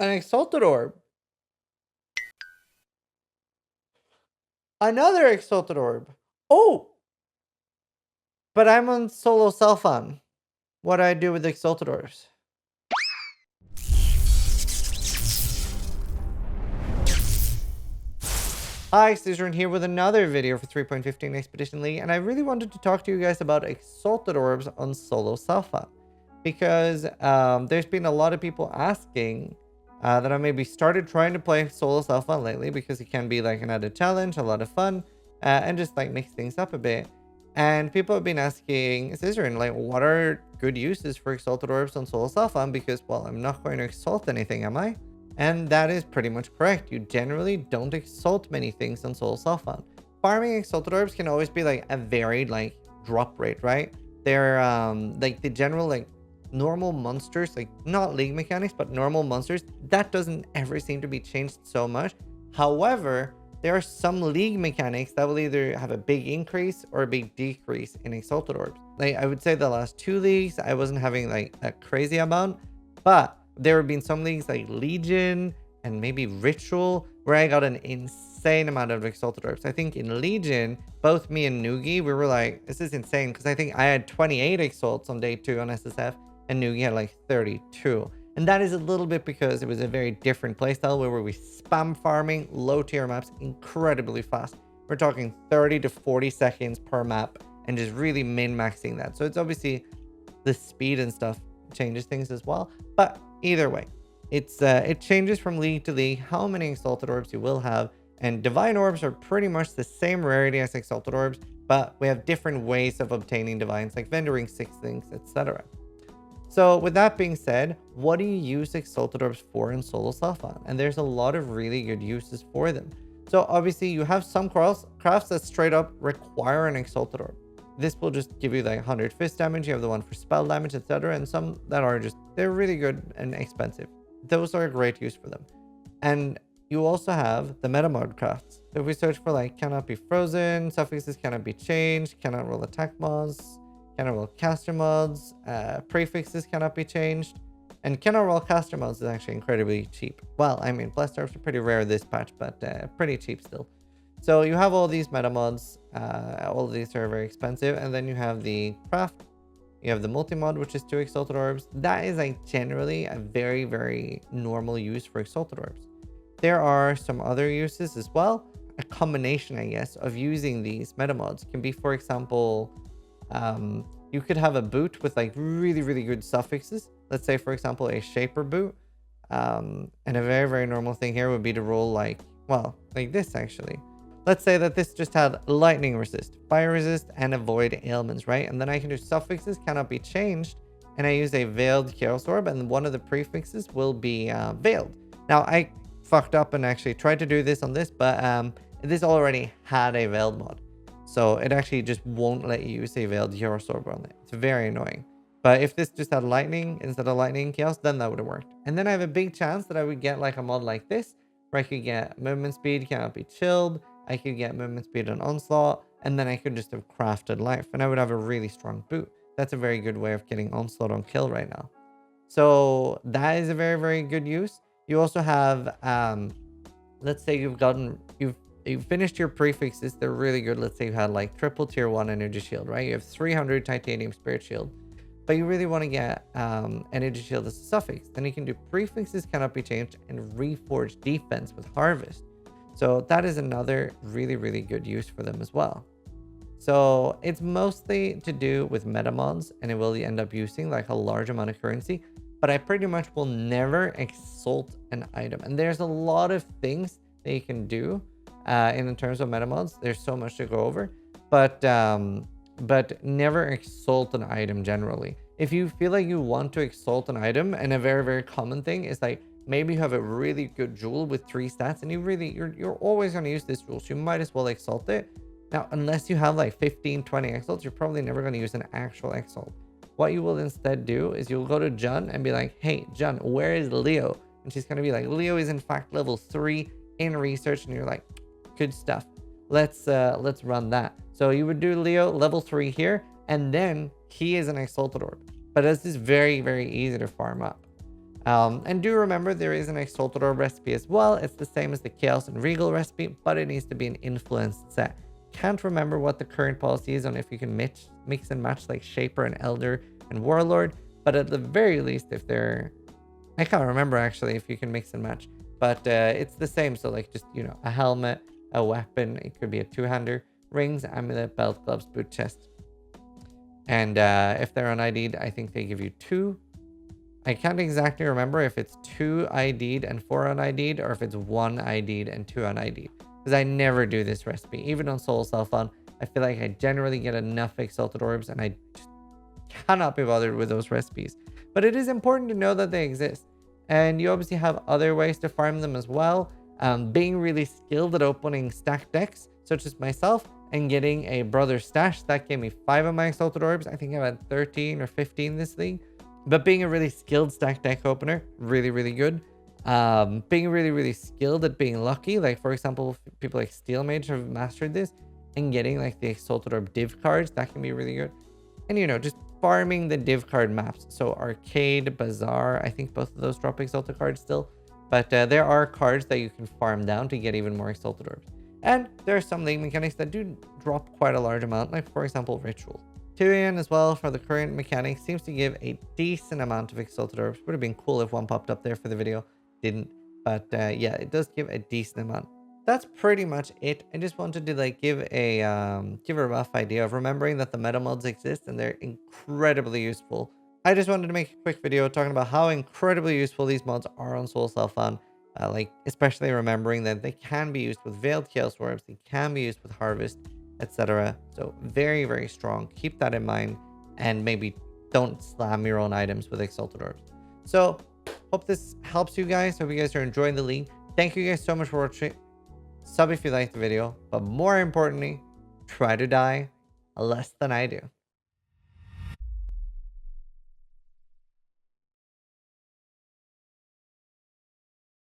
An Exalted Orb. Another Exalted Orb. Oh! But I'm on solo self-on. What do I do with the Exalted Orbs? Hi, Zizaran here with another video for 3.15 Expedition League, and I really wanted to talk to you guys about Exalted Orbs on solo self-on. Because there's been a lot of people asking that I maybe started trying to play solo self-on lately because it can be like an added challenge, a lot of fun, and just like mix things up a bit. And people have been asking Zizaran, like, what are good uses for Exalted Orbs on solo self-on? Because, well, I'm not going to exalt anything, am I? And that is pretty much correct. You generally don't exalt many things on solo self-on. Farming Exalted Orbs can always be like a varied like drop rate, right? They're like the general like normal monsters, like not league mechanics, but normal monsters, that doesn't ever seem to be changed so much. However, there are some league mechanics that will either have a big increase or a big decrease in Exalted Orbs. Like I would say the last 2 leagues, I wasn't having like a crazy amount, but there have been some leagues like Legion and maybe Ritual where I got an insane amount of Exalted Orbs. I think in Legion, both me and Noogie, we were like, this is insane, because I think I had 28 Exalts on day 2 on SSF and Noogie had like 32. And that is a little bit because it was a very different playstyle where we spam farming low tier maps incredibly fast. We're talking 30 to 40 seconds per map and just really min-maxing that. So it's obviously the speed and stuff changes things as well. But either way, it changes from league to league how many Exalted Orbs you will have. And Divine Orbs are pretty much the same rarity as Exalted Orbs, but we have different ways of obtaining Divines, like vendoring 6 things, etc. So with that being said, what do you use Exalted Orbs for in solo self-on? And there's a lot of really good uses for them. So obviously you have some crafts that straight up require an Exalted Orb. This will just give you like 100 fist damage. You have the one for spell damage, etc. And some that are just, they're really good and expensive. Those are a great use for them. And you also have the meta mod crafts. So if we search for like cannot be frozen, suffixes cannot be changed, cannot roll attack mods, cannot roll caster mods, prefixes cannot be changed, and cannot roll caster mods is actually incredibly cheap. Well, I mean, blessed orbs are pretty rare this patch, but pretty cheap still. So you have all these meta mods, all of these are very expensive, and then you have the craft, you have the multi-mod, which is 2 Exalted Orbs. That is like generally a very, very normal use for Exalted Orbs. There are some other uses as well. A combination, I guess, of using these meta mods can be, for example, you could have a boot with like really, really good suffixes. Let's say, for example, a shaper boot. And a very, very normal thing here would be to roll like, well, like this actually. Let's say that this just had lightning resist, fire resist, and avoid ailments, right? And then I can do suffixes cannot be changed. And I use a veiled chaos orb, and one of the prefixes will be veiled. Now, I fucked up and actually tried to do this on this, but this already had a veiled mod. So it actually just won't let you use a veiled chaos orb on it. It's very annoying. But if this just had lightning instead of lightning chaos, then that would have worked. And then I have a big chance that I would get like a mod like this, where I could get movement speed cannot be chilled. I could get movement speed on onslaught, and then I could just have crafted life, and I would have a really strong boot. That's a very good way of getting onslaught on kill right now. So that is a very, very good use. You also have, let's say you've finished your prefixes. They're really good. Let's say you had like triple tier 1 energy shield, right? You have 300 titanium spirit shield, but you really want to get energy shield as a suffix. Then you can do prefixes cannot be changed and reforge defense with harvest. So that is another really, really good use for them as well. So it's mostly to do with meta mods, and it will end up using like a large amount of currency, but I pretty much will never exalt an item. And there's a lot of things that you can do in terms of meta mods. There's so much to go over, but never exalt an item generally. If you feel like you want to exalt an item, and a very, very common thing is like, maybe you have a really good jewel with 3 stats, and you're always going to use this jewel, so you might as well exalt it. Now, unless you have like 15, 20 exalts, you're probably never going to use an actual exalt. What you will instead do is you'll go to Jun and be like, hey, Jun, where is Leo? And she's going to be like, Leo is in fact level 3 in research, and you're like, good stuff. Let's run that. So you would do Leo level 3 here, and then he is an Exalted Orb. But this is very, very easy to farm up. And do remember there is an Exalted Orb recipe as well. It's the same as the Chaos and Regal recipe, but it needs to be an influenced set. Can't remember what the current policy is on if you can mix and match like Shaper and Elder and Warlord, but at the very least, if they're... I can't remember actually if you can mix and match, but it's the same. So like just, you know, a helmet, a weapon, it could be a two-hander, rings, amulet, belt, gloves, boot, chest. And if they're un-ID'd, I think they give you 2. I can't exactly remember if it's 2 ID'd and 4 un-ID'd, or if it's 1 ID'd and 2 un-ID'd. Because I never do this recipe. Even on Solo Self-Found, I feel like I generally get enough Exalted Orbs, and I just cannot be bothered with those recipes. But it is important to know that they exist. And you obviously have other ways to farm them as well. Being really skilled at opening stacked decks, such as myself, and getting a Brother Stash, that gave me 5 of my Exalted Orbs. I think I've had 13 or 15 this league. But being a really skilled stacked deck opener, really, really good. Being really, really skilled at being lucky. Like, for example, people like Steel Mage have mastered this. And getting, like, the Exalted Orb div cards, that can be really good. And, you know, just farming the div card maps. So Arcade, Bazaar, I think both of those drop Exalted cards still. But there are cards that you can farm down to get even more Exalted Orbs. And there are some league mechanics that do drop quite a large amount, like, for example, Ritual. Tyrion as well, for the current mechanic, seems to give a decent amount of Exalted Orbs. Would have been cool if one popped up there for the video. Didn't. But yeah, it does give a decent amount. That's pretty much it. I just wanted to like give a rough idea of remembering that the meta mods exist and they're incredibly useful. I just wanted to make a quick video talking about how incredibly useful these mods are on Soul Self-Found. Like, especially remembering that they can be used with Veiled Chaos Orbs, they can be used with Harvest, etc. So very, very strong. Keep that in mind, and maybe don't slam your own items with Exalted Orbs. So hope this helps you guys. Hope you guys are enjoying the league. Thank you guys so much for watching. Sub if you liked the video, but more importantly, try to die less than I do.